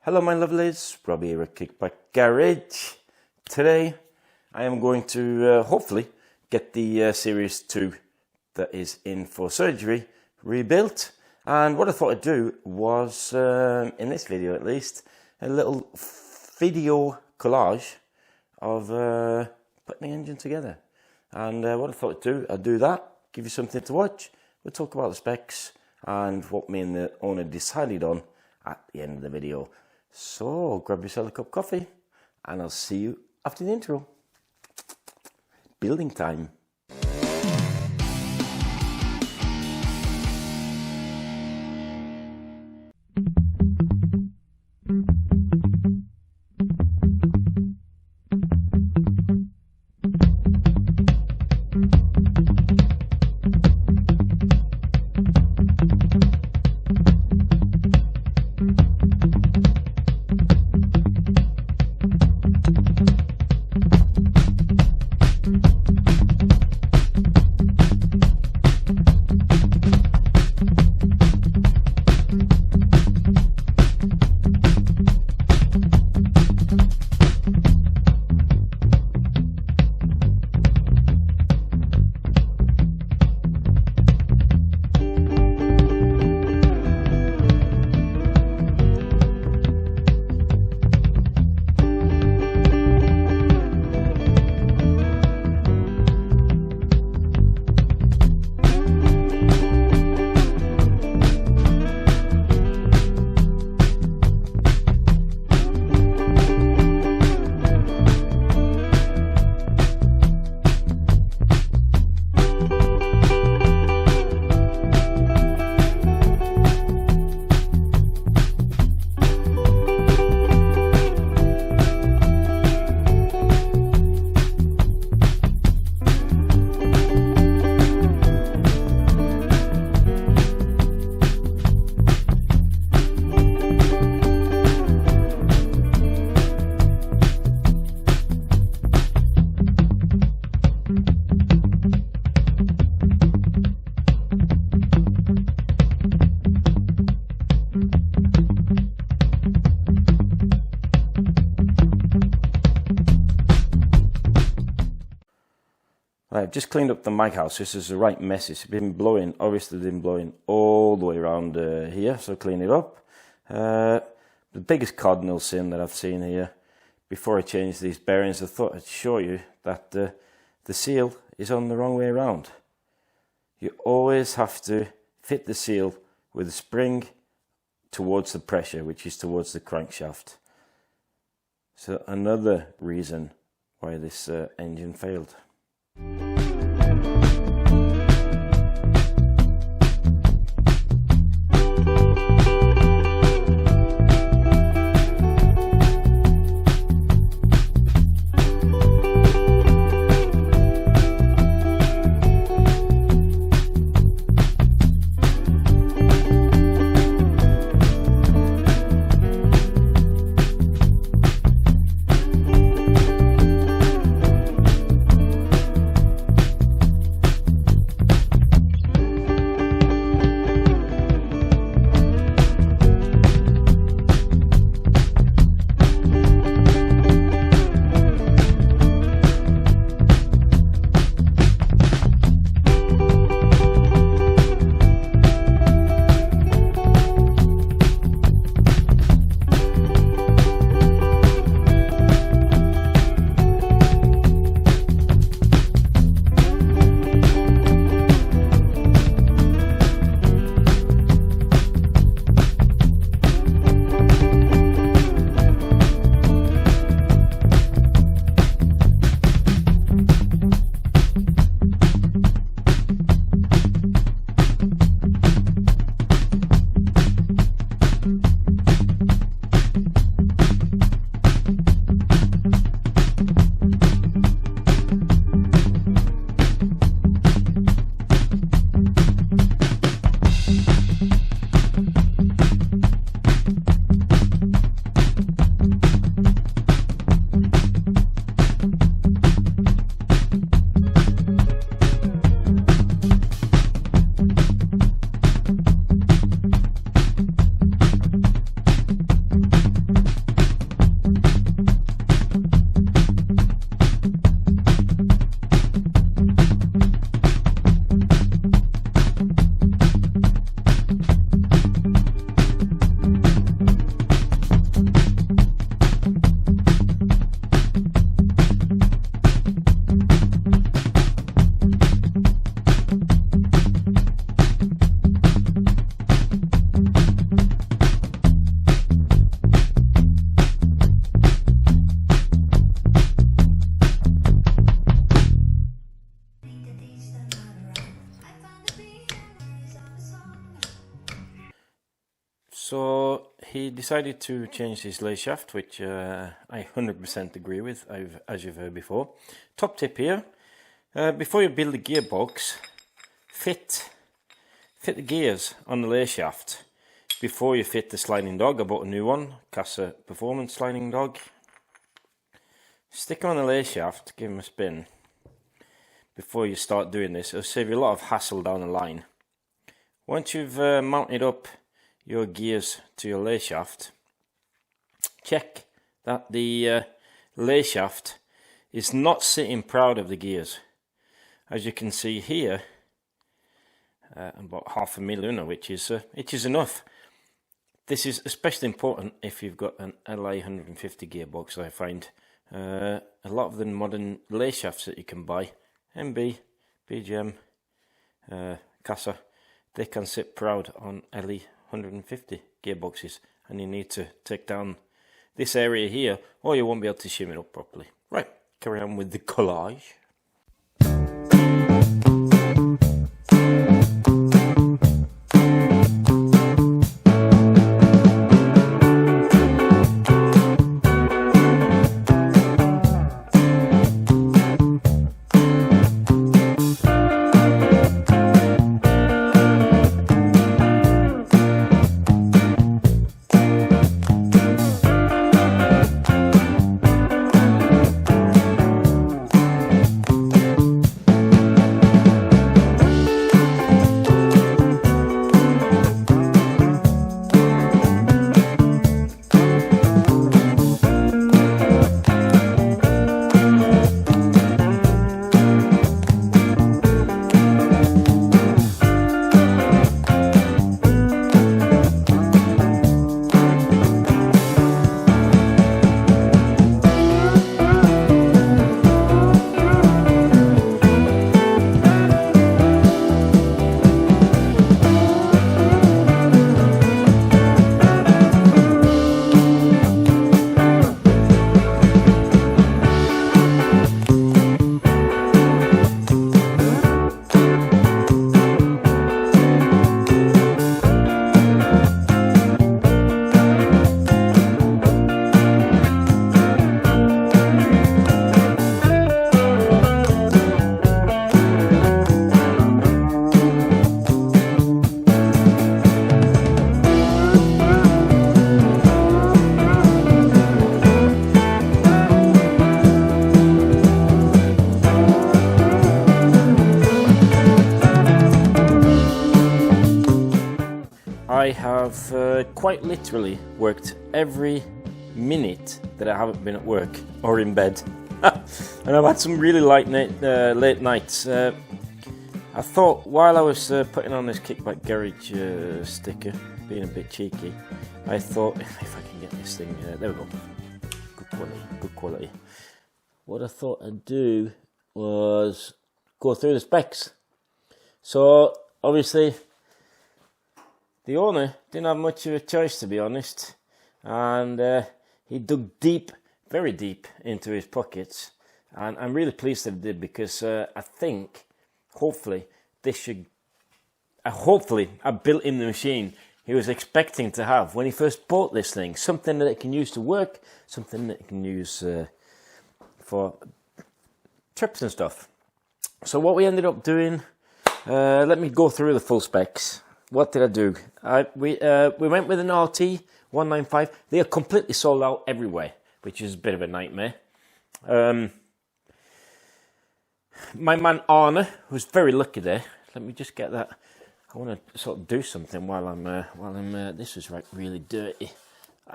Hello my lovelies, Robbie here at Kickback Garage. Today I am going to hopefully get the Series 2 that is in for surgery rebuilt. And what I thought I'd do was, in this video at least, a little video collage of putting the engine together. And what I thought I'd do that, give you something to watch. We'll talk about the specs and what me and the owner decided on at the end of the video. So grab yourself a cup of coffee and I'll see you after the intro. Building time. I've just cleaned up the mag house. This is a right mess. It's been blowing, obviously been blowing all the way around here, so clean it up. The biggest cardinal sin that I've seen here, before I changed these bearings, I thought I'd show you that the seal is on the wrong way around. You always have to fit the seal with the spring towards the pressure, which is towards the crankshaft. So another reason why this engine failed. decided to change this lathe shaft, which I 100% agree with, as you've heard before. Top tip here, before you build a gearbox, fit the gears on the lathe shaft before you fit the sliding dog. I bought a new one, Casa Performance sliding dog. Stick them on the lathe shaft, give them a spin before you start doing this. It'll save you a lot of hassle down the line. Once you've mounted up your gears to your lathe shaft, check that the lathe shaft is not sitting proud of the gears. As you can see here, about 0.5 millimeter, which is enough. This is especially important if you've got an LA 150 gearbox. I find a lot of the modern lathe shafts that you can buy, MB, BGM, Casa, they can sit proud on LE 150 gearboxes, and you need to take down this area here or you won't be able to shim it up properly. Right, carry on with the collage. I have quite literally worked every minute that I haven't been at work or in bed. And I've had some really late nights. I thought while I was putting on this Kickback Garage sticker, being a bit cheeky, I thought if I can get this thing, there we go, good quality. What I thought I'd do was go through the specs. So obviously the owner didn't have much of a choice, to be honest, and he dug deep, very deep into his pockets, and I'm really pleased that he did, because I think hopefully this should hopefully I built in the machine he was expecting to have when he first bought this thing, something that it can use to work, something that it can use for trips and stuff. So what we ended up doing, let me go through the full specs. What did I do? We went with an RT 195. They are completely sold out everywhere, which is a bit of a nightmare. My man Arne was very lucky there. Let me just get that. I want to sort of do something while I'm this is really dirty.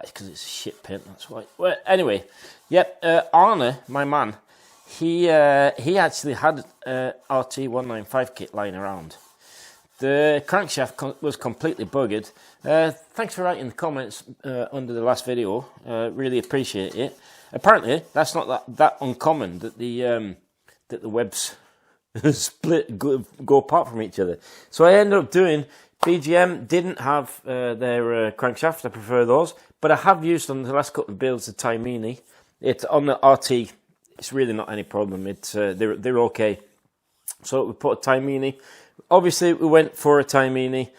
It's because it's a shit pen, that's why. Well, anyway, yep. Arne, my man, he actually had RT 195 kit lying around. The crankshaft was completely buggered. Thanks for writing the comments under the last video. Really appreciate it. Apparently, that's not that uncommon that the webs split, go apart from each other. So I ended up doing, BGM didn't have their crankshaft. I prefer those, but I have used on the last couple of builds the Taimini. It's on the RT. It's really not any problem. It's they're okay. So we put a Taimini. Obviously, we went for a Taimini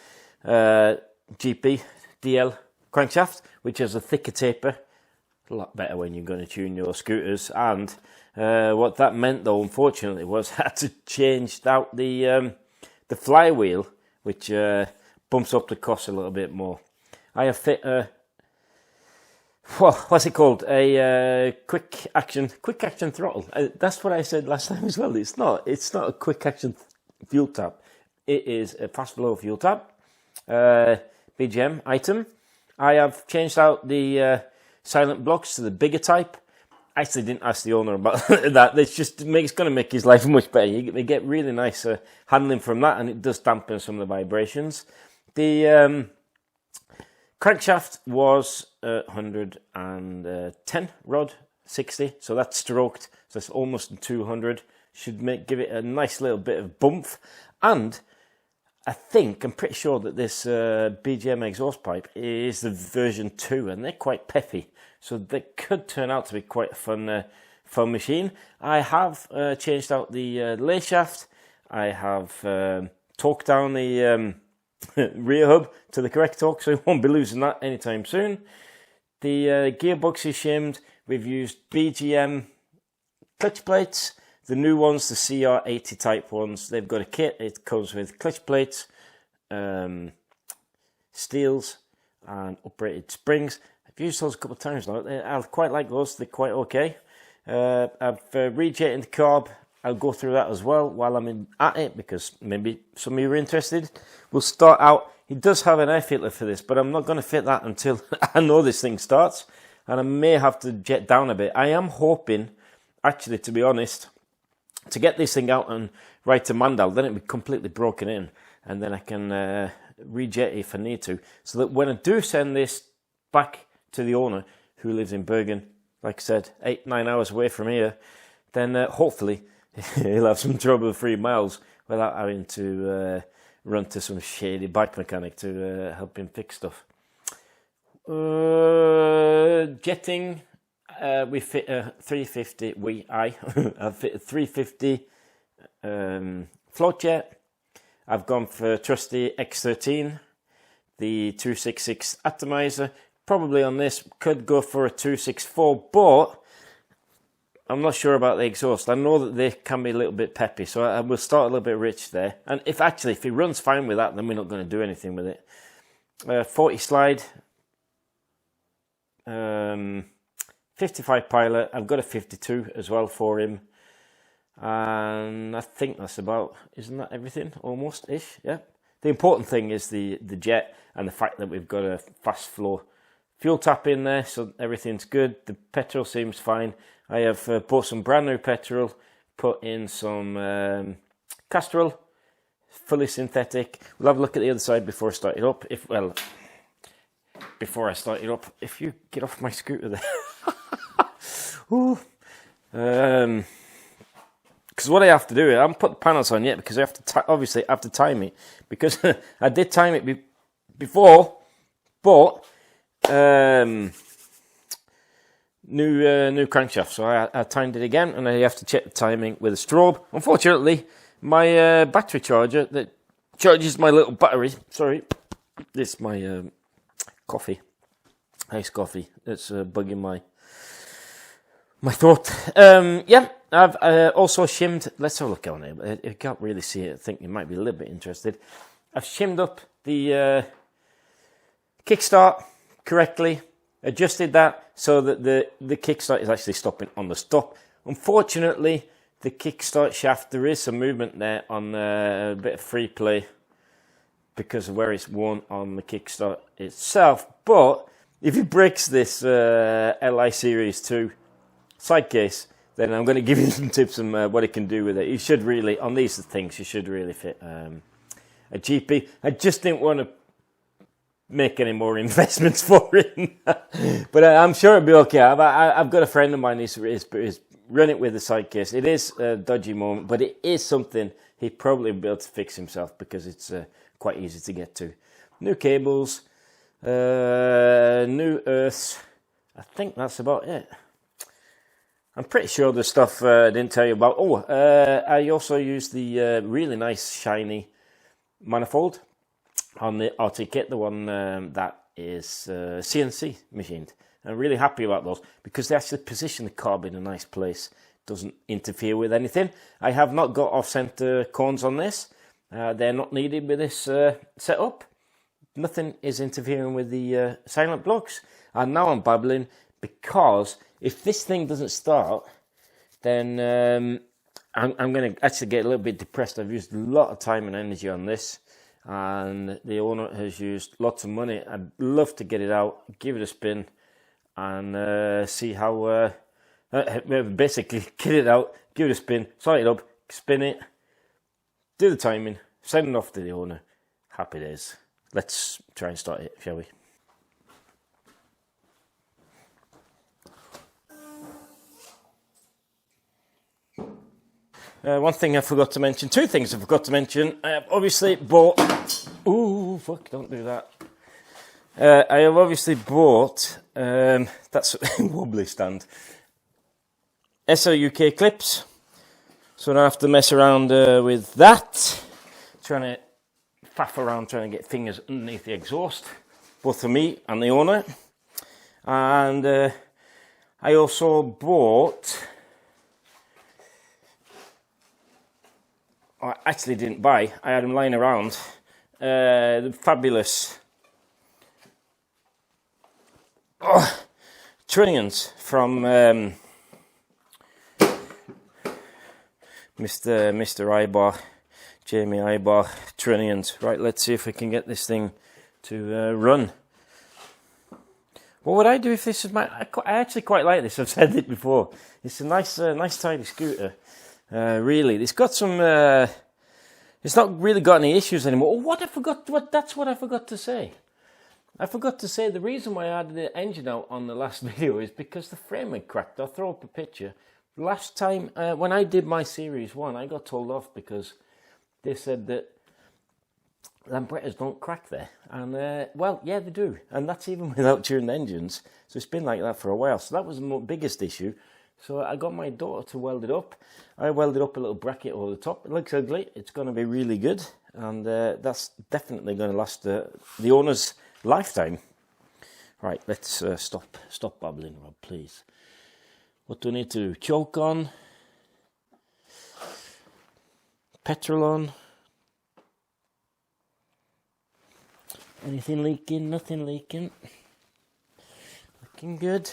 GP DL crankshaft, which has a thicker taper. A lot better when you're going to tune your scooters. And what that meant, though, unfortunately, was I had to change out the flywheel, which bumps up the cost a little bit more. I have fit a, what's it called? A quick action throttle. That's what I said last time as well. It's not a quick action fuel tap. It is a fast flow fuel tap. BGM item. I have changed out the silent blocks to the bigger type. I actually didn't ask the owner about that. It's going to make his life much better. You get really nice handling from that, and it does dampen some of the vibrations. The crankshaft was 110 rod, 60, so that's stroked, so it's almost 200. Should give it a nice little bit of bump. And I'm pretty sure that this BGM exhaust pipe is the version 2, and they're quite peppy, so they could turn out to be quite a fun machine. I have changed out the lay shaft. I have torqued down the rear hub to the correct torque, so we won't be losing that anytime soon. The gearbox is shimmed. We've used BGM clutch plates. The new ones, the CR80 type ones, they've got a kit. It comes with clutch plates, steels, and uprated springs. I've used those a couple of times now. I quite like those. They're quite okay. I've rejetted the carb. I'll go through that as well while I'm at it, because maybe some of you are interested. We'll start out. He does have an air filter for this, but I'm not going to fit that until I know this thing starts, and I may have to jet down a bit. I am hoping, actually, to be honest, to get this thing out and right to Mandal, then it'll be completely broken in, and then I can rejet it if I need to, so that when I do send this back to the owner, who lives in Bergen, like I said, 8-9 hours away from here, then hopefully he'll have some trouble-free miles without having to run to some shady bike mechanic to help him fix stuff. Jetting. We fit a 350, I've fit a 350 float jet. I've gone for trusty X13, the 266 atomizer. Probably on this, could go for a 264, but I'm not sure about the exhaust. I know that they can be a little bit peppy, so I will start a little bit rich there. And if he runs fine with that, then we're not going to do anything with it. 40 slide. 55 pilot. I've got a 52 as well for him, and I think that's about, isn't that everything almost ish? Yeah, the important thing is the jet and the fact that we've got a fast flow fuel tap in there, so everything's good. The petrol seems fine. I have bought some brand new petrol, put in some Castrol, fully synthetic. We'll have a look at the other side before I start it up. Before I start it up, if you get off my scooter there. Because what I have to do, I haven't put the panels on yet, because I have to obviously have to time it, because I did time it before, but new crankshaft, so I timed it again, and I have to check the timing with a strobe. Unfortunately, my battery charger that charges my little battery, sorry, this is my coffee, iced coffee, that's bugging my throat. Yeah, I've also shimmed, let's have a look on here, you can't really see it, I think you might be a little bit interested. I've shimmed up the kickstart correctly, adjusted that so that the kickstart is actually stopping on the stop. Unfortunately, the kickstart shaft, there is some movement there on a bit of free play because of where it's worn on the kickstart itself. But if he breaks this LI Series 2 side case, then I'm going to give you some tips on what it can do with it. You should really, on these things, you should really fit a GP. I just didn't want to make any more investments for it, but I'm sure it'll be okay. I've got a friend of mine who's run it with a side case. It is a dodgy moment, but it is something he'd probably be able to fix himself because it's quite easy to get to. New cables, new earths. I think that's about it. I'm pretty sure the stuff I didn't tell you about. I also used the really nice shiny manifold on the RT kit, the one that is CNC machined. I'm really happy about those because they actually position the cob in a nice place. Doesn't interfere with anything. I have not got off-center cones on this. They're not needed with this setup. Nothing is interfering with the silent blocks. And now I'm babbling because if this thing doesn't start, then I'm going to actually get a little bit depressed. I've used a lot of time and energy on this, and the owner has used lots of money. I'd love to get it out, give it a spin, and see how... basically, get it out, give it a spin, sort it up, spin it, do the timing, send it off to the owner. Happy days. Let's try and start it, shall we? One thing I forgot to mention, two things I forgot to mention. I have obviously bought... Ooh, fuck, don't do that. I have obviously bought... that's a wobbly stand. SLUK clips, so I don't have to mess around with that, trying to faff around trying to get fingers underneath the exhaust, both for me and the owner. And I also bought, I actually didn't buy, I had them lying around, the fabulous trunnions from Mr. Ibar, Jamie Ibar trunnions. Right, let's see if we can get this thing to run. What would I do if this is my... I actually quite like this. I've said it before. It's a nice tidy scooter. Really, it's got some... it's not really got any issues anymore. Oh, that's what I forgot to say. I forgot to say the reason why I had the engine out on the last video is because the frame had cracked. I'll throw up a picture. Last time, when I did my Series 1, I got told off because they said that Lambrettas don't crack there. And, well, yeah, they do. And that's even without tuned engines. So it's been like that for a while. So that was the biggest issue. So I got my daughter to weld it up. I welded up a little bracket over the top. It looks ugly. It's going to be really good. And that's definitely going to last the owner's lifetime. Right, let's stop babbling, Rob, please. What do I need to do? Choke on. Petrol on. Anything leaking? Nothing leaking. Looking good.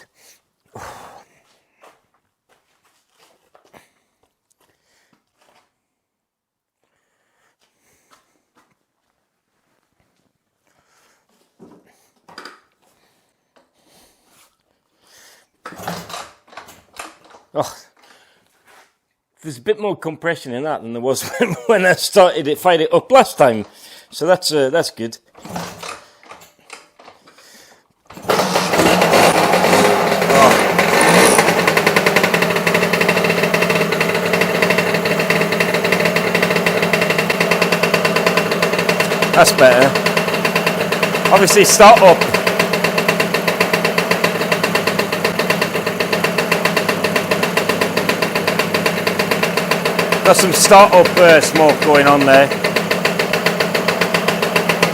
Oh, there's a bit more compression in that than there was when I fired it up last time. So that's good. Oh. That's better. Obviously, start up. Got some start-up smoke going on there.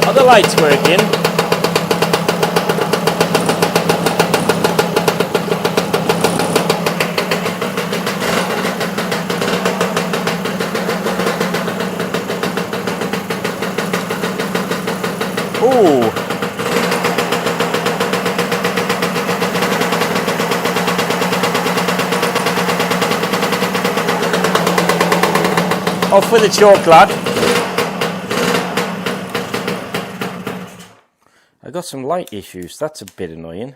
Are the lights working? Ooh. Off with the chalk, lad. I got some light issues. That's a bit annoying.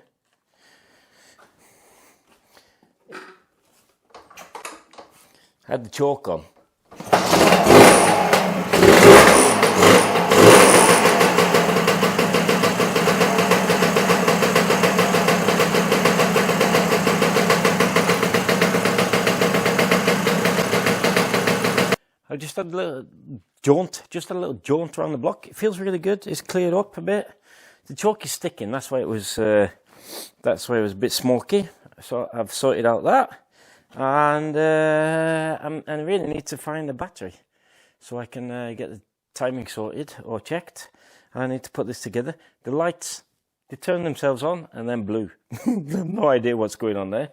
Had the chalk on. I just had a little jaunt around the block. It feels really good. It's cleared up a bit. The chalk is sticking. That's why it was a bit smoky. So I've sorted out that, and I really need to find a battery so I can get the timing sorted or checked. And I need to put this together. The lights they turn themselves on and then blew. I have no idea what's going on there.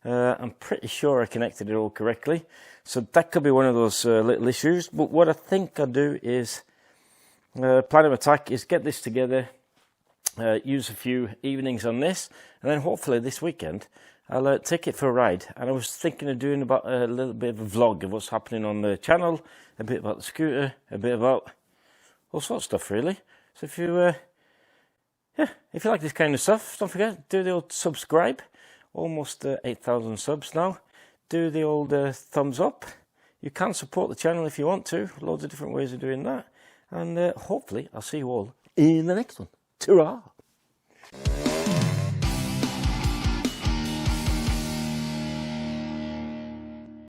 I'm pretty sure I connected it all correctly. So that could be one of those little issues. But what I think I'll do is, plan of attack is get this together, use a few evenings on this, and then hopefully this weekend I'll take it for a ride. And I was thinking of doing about a little bit of a vlog of what's happening on the channel, a bit about the scooter, a bit about all sorts of stuff really. So if you if you like this kind of stuff, don't forget, do the old subscribe. Almost 8,000 subs now. Do the old thumbs up. You can support the channel if you want to. Loads of different ways of doing that. And hopefully I'll see you all in the next one. Ta-ra!